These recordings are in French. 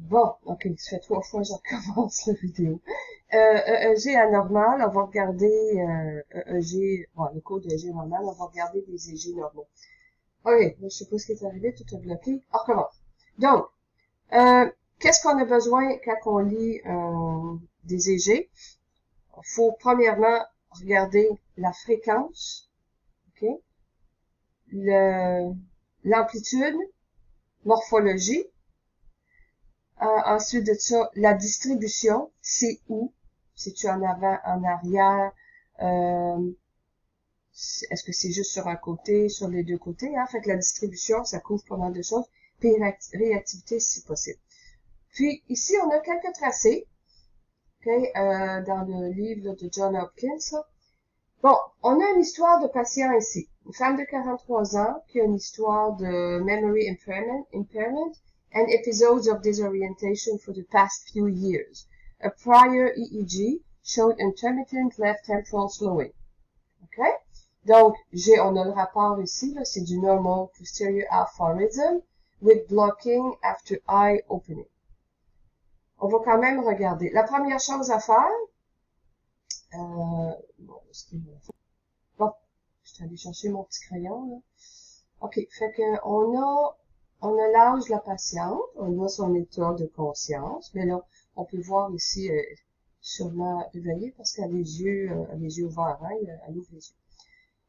Bon, ok, ça fait 3 fois que je recommence la vidéo. EEG anormal, on va regarder EEG, bon, le code EEG normal, on va regarder des EG normaux. Ok, je sais pas ce qui est arrivé, tout est bloqué. On recommence. Donc, qu'est-ce qu'on a besoin quand on lit des EG? Il faut premièrement regarder la fréquence, ok, l'amplitude, morphologie. Ensuite de ça, la distribution, c'est où? C'est-tu en avant, en arrière? Est-ce que c'est juste sur un côté, sur les deux côtés? Hein? Fait que la distribution, ça couvre pas mal de choses. Puis réactivité, si possible. Puis ici, on a quelques tracés, okay, dans le livre de John Hopkins. Là. Bon, on a une histoire de patient ici. Une femme de 43 ans qui a une histoire de memory impairment and episodes of disorientation for the past few years. A prior EEG showed intermittent left temporal slowing. OK? Donc, on a le rapport ici, là, c'est du normal posterior aphorism with blocking after eye opening. On va quand même regarder. La première chose à faire, bon, bon, je suis allée chercher mon petit crayon, là. OK, fait que on a l'âge de la patiente, on a son état de conscience, mais là, on peut voir ici, sûrement réveillée parce qu'elle a les yeux ouverts, hein, elle ouvre les yeux.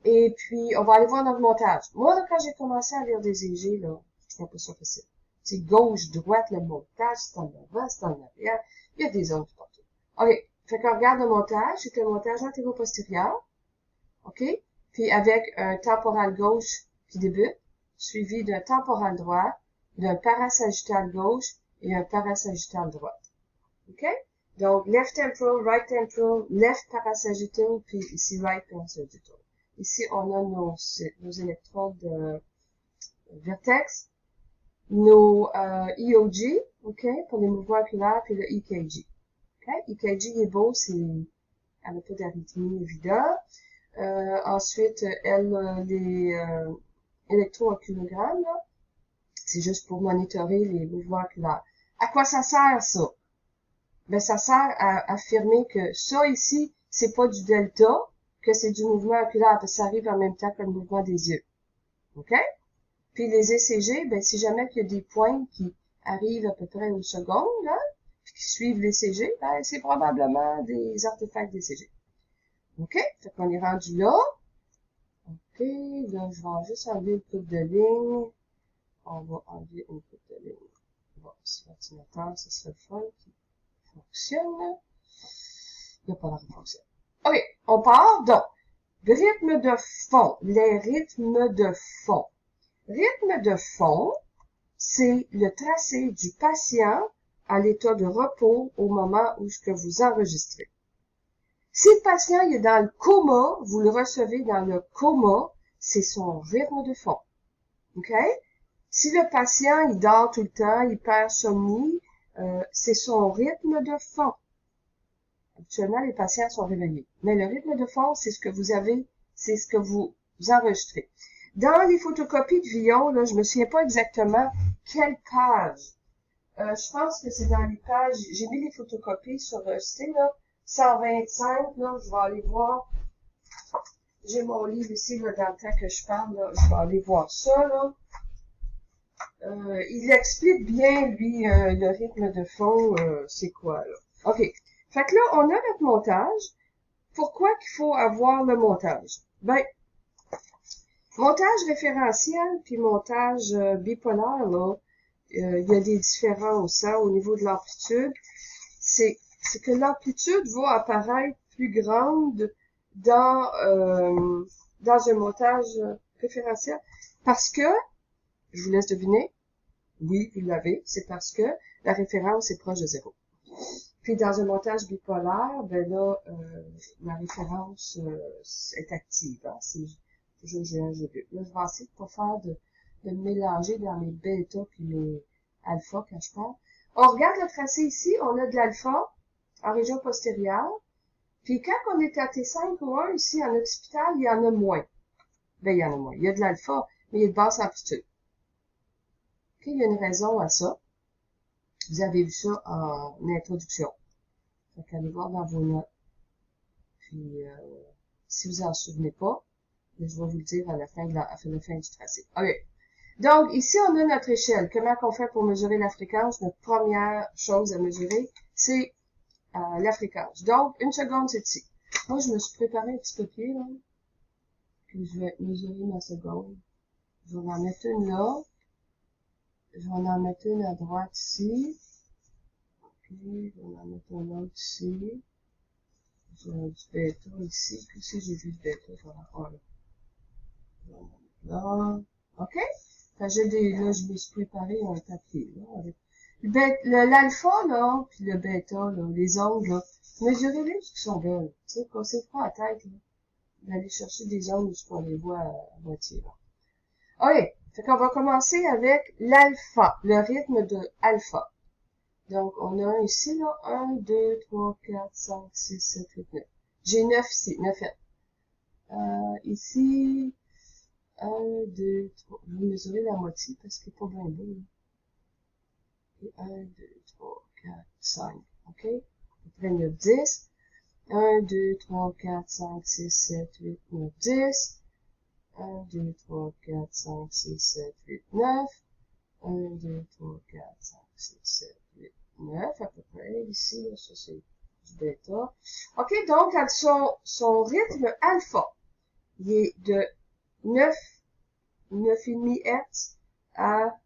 Et puis, on va aller voir notre montage. Moi, là, quand j'ai commencé à lire des EG, là, je trouvais pas ça facile. C'est gauche, droite, le montage, c'est en avant, c'est en arrière. Il y a des zones partout. OK. Fait qu'on regarde le montage. C'est un montage antéro-postérieur. OK? Puis avec un temporal gauche qui débute, suivi d'un temporal droit, d'un parasagittal gauche et un parasagittal droite. OK? Donc, left temporal, left parasagittal, puis ici right parasagittal. Ici, on a nos électrodes vertex, nos EOG, OK, pour les mouvements oculaires, puis le EKG. OK? EKG est beau, elle n'a pas d'arythmie évidente. Ensuite, les électrooculogrammes, là, c'est juste pour monitorer les mouvements oculaires. À quoi ça sert, ça? Ben, ça sert à affirmer que ça ici, c'est pas du delta, que c'est du mouvement oculaire, parce que ça arrive en même temps que le mouvement des yeux. OK? Puis les ECG, ben, si jamais il y a des points qui arrivent à peu près aux secondes, là, puis qui suivent l'ECG, ben, c'est probablement des artefacts d'ECG. OK? Fait qu'on est rendu là. OK, là, je vais juste enlever une coupe de ligne. On va enlever une coupe de ligne. Bon, sur l'ordinateur, ça serait le fun qui fonctionne. Il n'y a pas l'air de fonctionner. OK, on part. Donc, rythme de fond. Les rythmes de fond. Rythme de fond, c'est le tracé du patient à l'état de repos au moment où ce que vous enregistrez. Si le patient est dans le coma, vous le recevez dans le coma, c'est son rythme de fond. OK? Si le patient, il dort tout le temps, hypersomnie, c'est son rythme de fond. Habituellement, les patients sont réveillés. Mais le rythme de fond, c'est ce que vous avez, c'est ce que vous enregistrez. Dans les photocopies de Villon, là, je me souviens pas exactement quelle page. Je pense que c'est dans les pages, j'ai mis les photocopies sur c'était là, 125, là, je vais aller voir. J'ai mon livre ici, là, dans le temps que je parle, là, je vais aller voir ça, là. Il explique bien, lui, le rythme de fond, c'est quoi, là. OK. Fait que là, on a notre montage. Pourquoi qu'il faut avoir le montage? Ben, montage référentiel puis montage bipolaire, là, il y a des différences hein, au niveau de l'amplitude. C'est que l'amplitude va apparaître plus grande dans un montage référentiel parce que, je vous laisse deviner, oui, vous l'avez, c'est parce que la référence est proche de 0. Puis dans un montage bipolaire, ben là, la référence est active. Hein, c'est toujours G1, G2. Là, je vais essayer de pas faire de me mélanger dans mes bêta puis mes alpha quand je parle. On regarde le tracé ici, on a de l'alpha en région postérieure. Puis quand on est à T5 ou 1, ici en hôpital, il y en a moins. Ben, il y en a moins. Il y a de l'alpha, mais il y a de basse amplitude. OK, il y a une raison à ça. Vous avez vu ça en introduction. Fait qu'allez voir dans vos notes. Puis, si vous en souvenez pas, je vais vous le dire à la fin du tracé. OK. Donc, ici, on a notre échelle. Comment on fait pour mesurer la fréquence? Notre première chose à mesurer, c'est la fréquence. Donc, 1 seconde, c'est ici. Moi, je me suis préparé un petit papier, là. Puis, je vais mesurer ma seconde. Je vais en mettre une là. Je vais en mettre une à droite ici. OK. Je vais en mettre une autre ici. J'ai du bêta ici. Puis ici, j'ai du bêta. Voilà. Voilà. Je vais en mettre là. OK? Là, je me suis préparé un papier, là, avec l'alpha, là, puis le bêta, là, les ondes, là, mesurez-les parce qu'ils sont belles. Tu sais, cassez pas la tête, là, d'aller chercher des ondes jusqu'on les voit à moitié, là. OK. Fait qu'on va commencer avec l'alpha, le rythme de alpha. Donc, on a un ici, là, 1, 2, 3, 4, 5, 6, 7, 8, 9. J'ai 9 ici, 9 ici, 1, 2, 3. Je vais mesurer la moitié parce qu'il n'est pas bien beau. Et 1, 2, 3, 4, 5. OK? Après 9, 10. 1, 2, 3, 4, 5, 6, 7, 8, 9, 10. 1, 2, 3, 4, 5, 6, 7, 8, 9. 1, 2, 3, 4, 5, 6, 7, 8, 9. À peu près. Ici, là, ça c'est du bêta. OK, donc, son rythme alpha, il est de 9,5 Hz à,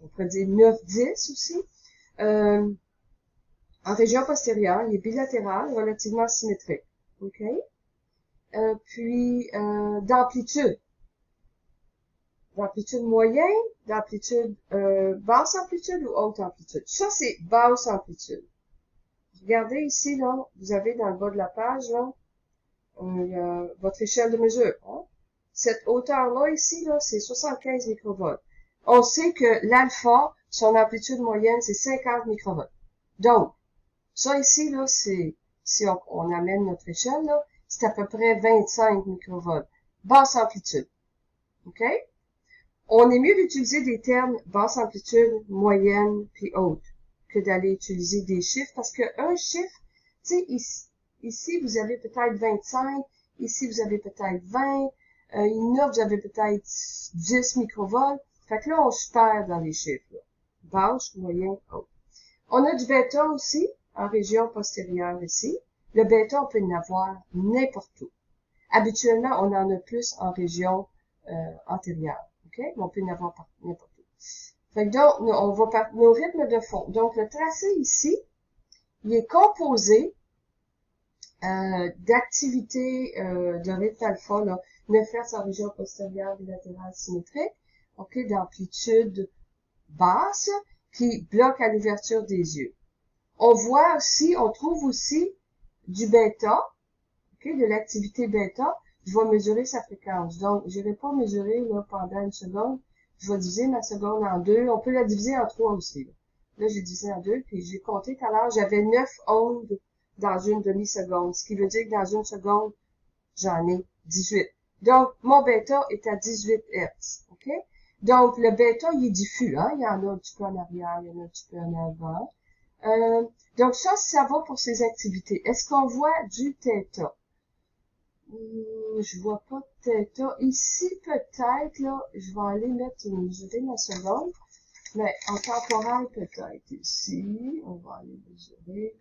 on pourrait dire 9,10 aussi. En région postérieure, il est bilatéral, relativement symétrique. OK? Puis, d'amplitude. D'amplitude moyenne, d'amplitude basse amplitude ou haute amplitude. Ça, c'est basse amplitude. Regardez ici, là, vous avez dans le bas de la page, là, votre échelle de mesure. Hein? Cette hauteur-là, ici, là, c'est 75 microvolts. On sait que l'alpha, son amplitude moyenne, c'est 50 microvolts. Donc, ça ici, là, c'est, si on amène notre échelle, là, c'est à peu près 25 microvolts. Basse amplitude. OK? On est mieux d'utiliser des termes basse amplitude, moyenne, puis haute, que d'aller utiliser des chiffres, parce que un chiffre, tu sais, ici, vous avez peut-être 25, ici, vous avez peut-être 20, là, vous avez peut-être 10 microvolts. Fait que là, on se perd dans les chiffres, là. Basse, moyenne, haute. On a du bêta aussi, en région postérieure ici. Le bêta, on peut en avoir n'importe où. Habituellement, on en a plus en région antérieure. OK? Mais on peut en avoir n'importe où. Fait que donc, on va par nos rythmes de fond. Donc, le tracé ici, il est composé d'activités de rythme alpha, là, 9 Hz en région postérieure bilatérale symétrique, OK, d'amplitude basse, qui bloque à l'ouverture des yeux. On voit aussi, on trouve aussi du bêta, OK, de l'activité bêta. Je vais mesurer sa fréquence. Donc, je vais pas mesurer là, pendant une seconde. Je vais diviser ma seconde en deux. On peut la diviser en trois aussi. Là, j'ai divisé en deux, puis j'ai compté tout à l'heure, j'avais 9 ondes dans une demi-seconde, ce qui veut dire que dans une seconde, j'en ai 18. Donc, mon bêta est à 18 Hz. OK? Donc, le bêta, il est diffus. Hein? Il y en a un petit peu en arrière, il y en a un petit peu en avant. Donc, ça va pour ces activités. Est-ce qu'on voit du θ? Je vois pas de θ. Ici, peut-être, là, je vais aller mesurer ma seconde. Mais en temporel, peut-être ici, on va aller mesurer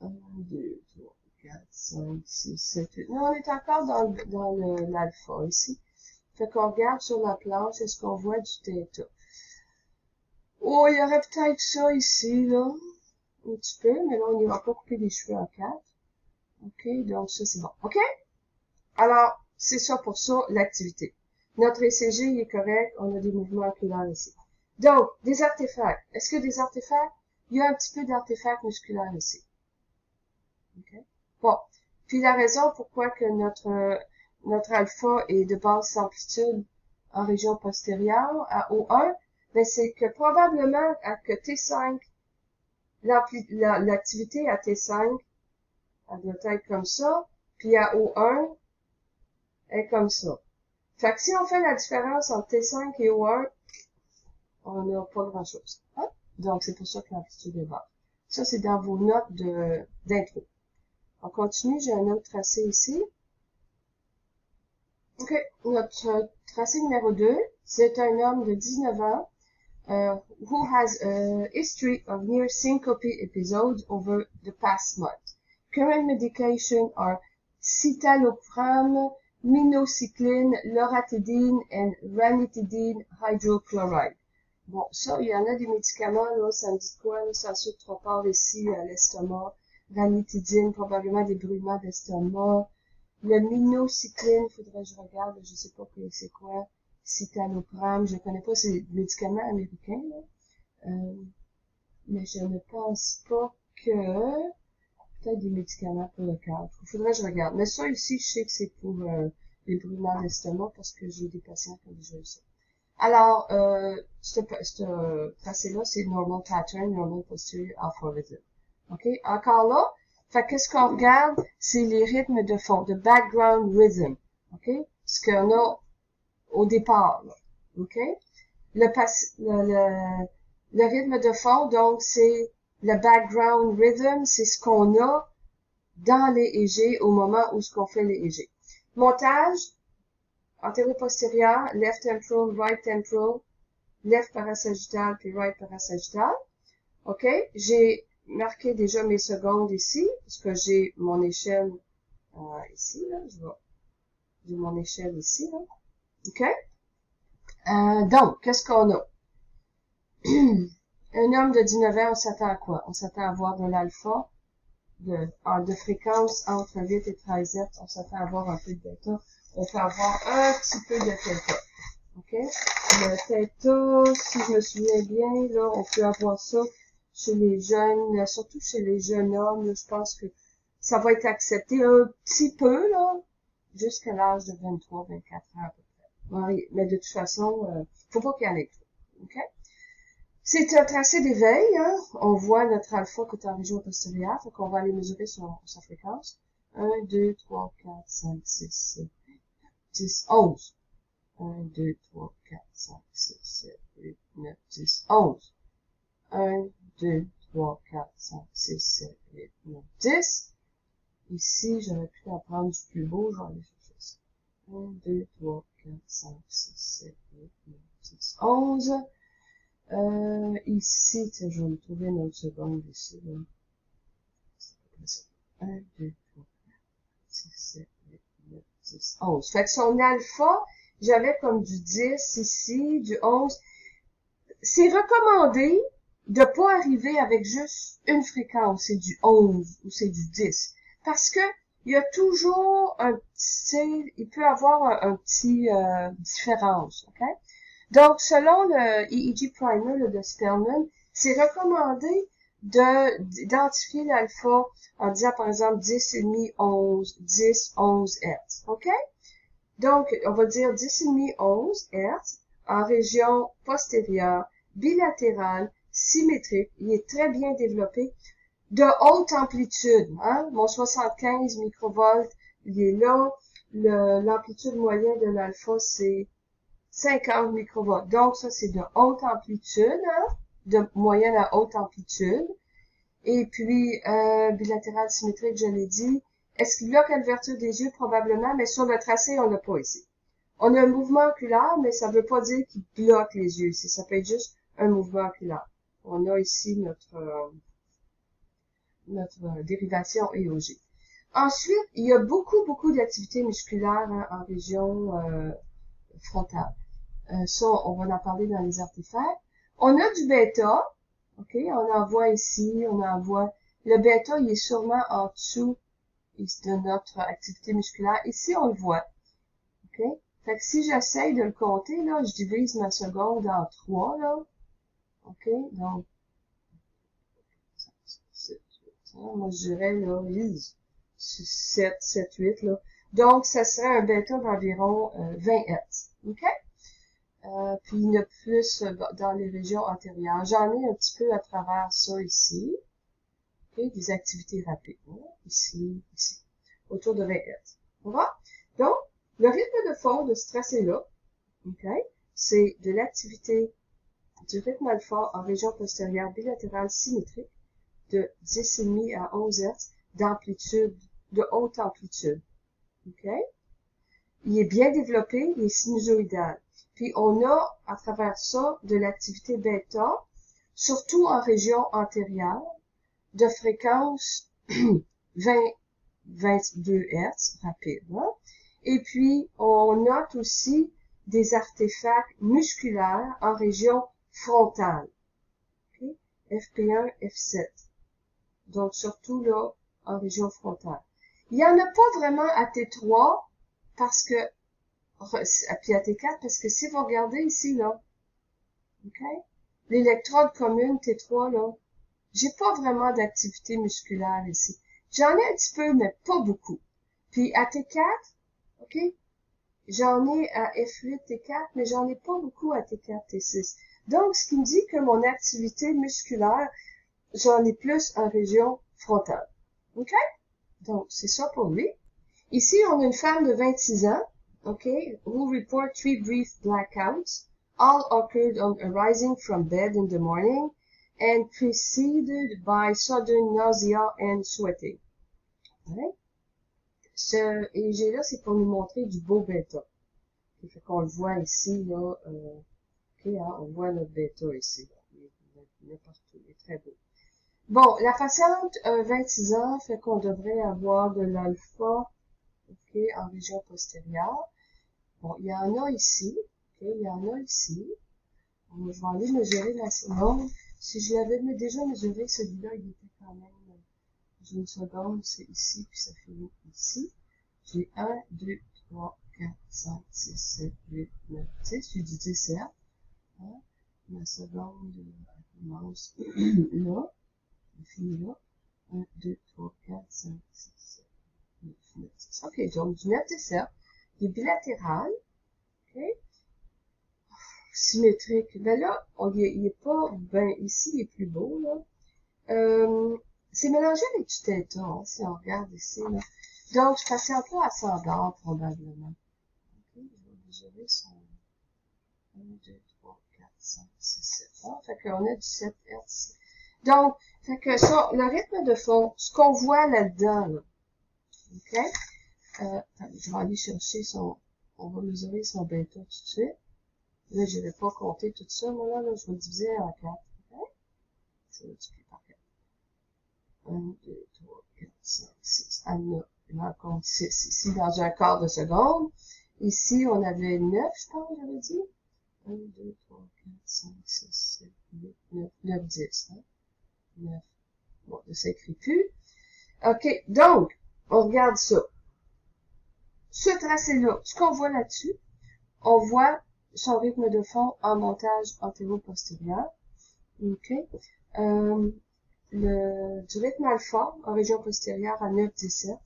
1, 2, 3, 4, 5, 6, 7, 8. Non, on est encore dans l'alpha ici. Fait qu'on regarde sur la planche, est-ce qu'on voit du θ? Oh, il y aurait peut-être ça ici, là. Un petit peu, mais là, on n'ira pas couper les cheveux en quatre. OK, donc ça, c'est bon. OK? Alors, c'est ça pour ça, l'activité. Notre ECG est correct, on a des mouvements oculaires ici. Donc, des artefacts. Est-ce que des artefacts? Il y a un petit peu d'artefacts musculaires ici. OK? Bon. Puis la raison pourquoi que notre alpha est de basse amplitude en région postérieure à O1, ben c'est que probablement à que T5, l'activité à T5, elle doit être comme ça, puis à O1, elle est comme ça. Fait que si on fait la différence entre T5 et O1, on n'a pas grand-chose. Hein? Donc, c'est pour ça que l'amplitude est basse. Ça, c'est dans vos notes d'intro. On continue, j'ai un autre tracé ici. OK, notre tracé numéro 2, c'est un homme de 19 ans who has a history of near syncope episodes over the past month. Current medication are citalopram, minocycline, loratadine, and ranitidine hydrochloride. Bon, ça, il y en a des médicaments, là, ça me dit quoi, là, ça saute trop fort ici à l'estomac. Ranitidine, probablement des brûlements d'estomac. Le minocycline, faudrait que je regarde, je sais pas c'est quoi. Citalopram, je connais pas, c'est des médicaments américains, là. Mais je ne pense pas que, peut-être des médicaments pour le cœur. Faudrait que je regarde. Mais ça, ici, je sais que c'est pour, les brûlements d'estomac parce que j'ai des patients qui ont déjà eu ça. Alors, ce tracé-là, c'est normal pattern, normal posterior alpha rhythm. OK? Encore là, fait qu'est-ce qu'on regarde? C'est les rythmes de fond, the background rhythm. OK? Ce qu'on a au départ, là. OK? Le rythme de fond, donc, c'est le background rhythm, c'est ce qu'on a dans les EG au moment où ce qu'on fait les EG. Montage, antéro-postérieur, left temporal, right temporal, left parasagittal, puis right parasagittal. OK? J'ai marqué déjà mes secondes ici, parce que j'ai mon échelle ici, là. J'ai mon échelle ici, là. OK? Donc, qu'est-ce qu'on a? Un homme de 19 ans, on s'attend à quoi? On s'attend à voir de l'alpha, de fréquence entre 8 et 13 Hz. On s'attend à voir un peu de bêta. On peut avoir un petit peu de theta. OK? Le theta, si je me souviens bien, là, on peut avoir ça chez les jeunes, surtout chez les jeunes hommes, là, je pense que ça va être accepté un petit peu, là, jusqu'à l'âge de 23, 24 ans à peu près. Ouais, mais de toute façon, faut pas qu'il y en ait trop. OK? C'est un tracé d'éveil, hein. On voit notre alpha qui est en région postérieure, donc on va aller mesurer sa fréquence. 1, 2, 3, 4, 5, 6, 7, 10, 11. 1, 2, 3, 4, 5, 6, 7, 8, 9, 10, 11. 1, 2, 3, 4, 5, 6, 7, 8, 9, 10. Ici, j'aurais pu en prendre du plus beau, je vais aller chercher ça. 1, 2, 3, 4, 5, 6, 7, 8, 9, 10, 11. Ici, tiens, je vais me trouver une autre seconde ici, là. C'est à peu près ça. 1, 2, 3, 4, 6, 7, 8, 9, 10, 11. Fait que son alpha, j'avais comme du 10 ici, du 11. C'est recommandé de pas arriver avec juste une fréquence, c'est du 11 ou c'est du 10. Parce que il y a toujours un petit, il peut avoir un petit différence, ok? Donc, selon le EEG primer là, de Spellman, c'est recommandé d'identifier l'alpha en disant, par exemple, 10,5, 11, 10, 11 Hz. OK? Donc, on va dire 10,5, 11 Hz en région postérieure, bilatérale, symétrique. Il est très bien développé. De haute amplitude, hein? Mon 75 microvolts, il est là. L'amplitude moyenne de l'alpha, c'est 50 microvolts. Donc, ça, c'est de haute amplitude, hein? De moyenne à haute amplitude. Et puis, bilatéral symétrique, je l'ai dit. Est-ce qu'il bloque l'ouverture des yeux? Probablement, mais sur le tracé, on l'a pas ici. On a un mouvement oculaire, mais ça veut pas dire qu'il bloque les yeux ici. Ça peut être juste un mouvement oculaire. On a ici notre dérivation EOG. Ensuite, il y a beaucoup d'activités musculaires hein, en région frontale. Ça, on va en parler dans les artefacts. On a du bêta. OK? On en voit ici, on en voit. Le bêta, il est sûrement en dessous de notre activité musculaire. Ici, on le voit. OK? Fait que si j'essaye de le compter, là, je divise ma seconde en 3, là. OK? Donc, 7, 8, moi, je dirais, là, 7, 7, 8, là. Donc, ça serait un bêta d'environ 20 Hz. OK? Puis il y en a plus dans les régions antérieures. J'en ai un petit peu à travers ça ici. Okay, des activités rapides. Hein? Ici. Autour de 20 Hz. On va? Donc, le rythme de fond de ce tracé-là, okay, c'est de l'activité du rythme alpha en région postérieure bilatérale symétrique de 10,5 à 11 Hz d'amplitude, de haute amplitude. OK? Il est bien développé, il est sinusoïdal. Puis on a, à travers ça, de l'activité bêta, surtout en région antérieure, de fréquence 22 Hz, rapide. Hein? Et puis, on note aussi des artefacts musculaires en région frontale. Okay? FP1, F7. Donc, surtout là, en région frontale. Il n'y en a pas vraiment à T3 parce que, puis à T4 parce que si vous regardez ici, là, OK? L'électrode commune T3, là, j'ai pas vraiment d'activité musculaire ici. J'en ai un petit peu, mais pas beaucoup. Puis à T4, OK? J'en ai à F8, T4, mais j'en ai pas beaucoup à T4, T6. Donc, ce qui me dit que mon activité musculaire, j'en ai plus en région frontale. OK? Donc, c'est ça pour lui. Ici, on a une femme de 26 ans, OK, who report 3 brief blackouts, all occurred on arising from bed in the morning and preceded by sudden nausea and sweating. Ouais. Ce EEG-là, c'est pour nous montrer du beau bêta. Fait qu'on le voit ici, là, OK, hein, on voit notre bêta ici. Là. Il est partout, il est très beau. Bon, la patiente 26 ans, fait qu'on devrait avoir de l'alpha, OK, en région postérieure. Bon, il y en a ici, OK, il y en a ici. Bon, je vais aller mesurer la seconde. Si je l'avais déjà mesuré, celui-là, il était quand même, j'ai une seconde, c'est ici, puis ça finit ici. J'ai 1, 2, 3, 4, 5, 6, 7, 8, 9, 10. J'ai dit 17. Hein? Ma seconde commence là. Elle finit là. 1, 2, 3, 4, 5, 6, 7, 8, 9, 10. OK, donc du 9, 17. Il est bilatéral. OK? Symétrique. Ben là, il est pas, ben ici, il est plus beau, là. C'est mélangé avec du theta, hein, si on regarde ici, là. Donc, je passais un peu ascendant, probablement. OK, je vais mesurer son 1, 2, 3, 4, 5, 6, 7. Ah, fait qu'on a du 7 Hz. Donc, fait que ça, le rythme de fond, ce qu'on voit là-dedans, là. OK? Je vais aller chercher on va mesurer son bêta tout de suite. Là, je vais pas compter tout ça, moi, là, je vais diviser en 4. OK? Je vais multiplier par 4. 1, 2, 3, 4, 5, 6. Ah, là, il en compte 6 ici dans un quart de seconde. Ici, on avait 9, je pense, j'avais dit. 1, 2, 3, 4, 5, 6, 7, 8, 9, 9, 10. Hein? 9. Bon, ça s'écrit plus. OK, donc, on regarde ça. Ce tracé-là, ce qu'on voit là-dessus, on voit son rythme de fond en montage antéro-postérieur. OK. Du rythme alpha en région postérieure à 9-17.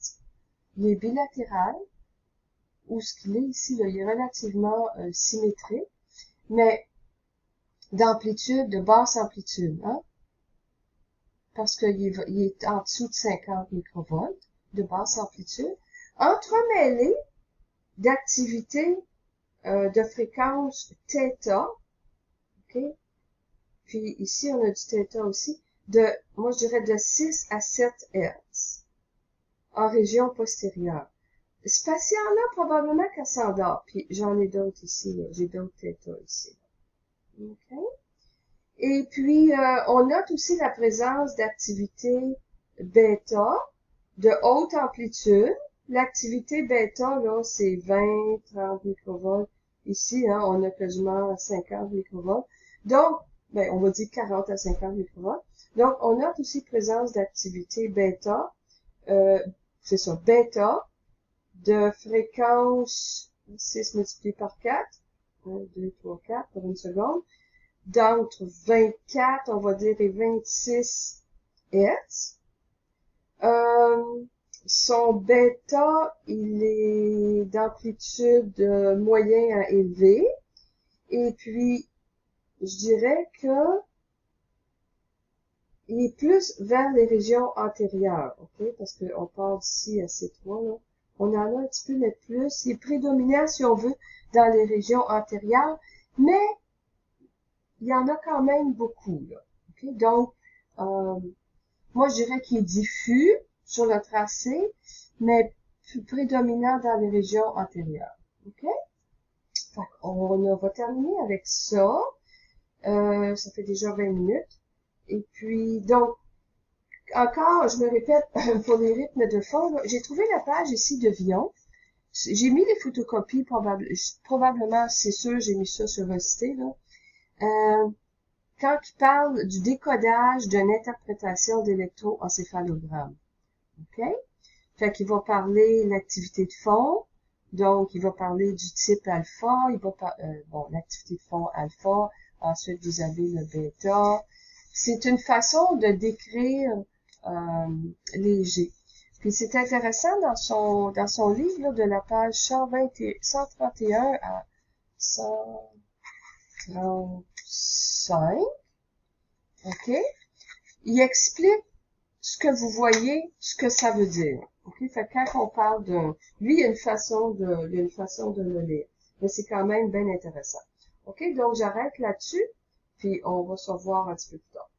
Il est bilatéral, ou ce qu'il est ici, là, il est relativement symétrique, mais d'amplitude, de basse amplitude, hein? Parce qu'il est en dessous de 50 microvolts de basse amplitude, entremêlé d'activité de fréquence θ, OK? Puis ici, on a du θ aussi, moi je dirais de 6 à 7 Hz en région postérieure. Ce patient-là, probablement qu'elle s'endort. Puis j'en ai d'autres ici, là. J'ai d'autres θ ici. OK? Et puis, on note aussi la présence d'activité bêta de haute amplitude. L'activité bêta, là, c'est 20, 30 microvolts. Ici, hein, on a quasiment 50 microvolts. Donc, ben, on va dire 40 à 50 microvolts. Donc, on note aussi présence d'activité bêta, c'est ça, bêta, de fréquence 6 multiplié par 4. 1, 2, 3, 4 pour une seconde. D'entre 24, on va dire, et 26 Hz. Son bêta, il est d'amplitude moyen à élevé. Et puis, je dirais que il est plus vers les régions antérieures, OK? Parce qu'on part d'ici à C3, là. On en a un petit peu, mais plus. Il est prédominant, si on veut, dans les régions antérieures. Mais, il y en a quand même beaucoup, là. OK? Donc, moi, je dirais qu'il est diffus sur le tracé, mais plus prédominant dans les régions antérieures. OK? Fait on va terminer avec ça. Ça fait déjà 20 minutes. Et puis, donc, encore, je me répète, pour les rythmes de fond, j'ai trouvé la page ici de Vion. J'ai mis les photocopies, probablement, c'est sûr, j'ai mis ça sur le site, là. Quand il parle du décodage d'une interprétation d'électroencéphalogramme. OK? Fait qu'il va parler de l'activité de fond, donc il va parler du type alpha, il va l'activité de fond alpha, ensuite vous avez le bêta. C'est une façon de décrire les G. Puis c'est intéressant dans son livre là, de la page 131 à 135, OK? Il explique ce que vous voyez, ce que ça veut dire. OK? Fait que quand on parle lui, il y a une façon de le lire. Mais c'est quand même bien intéressant. OK? Donc, j'arrête là-dessus, puis on va se revoir un petit peu plus tard.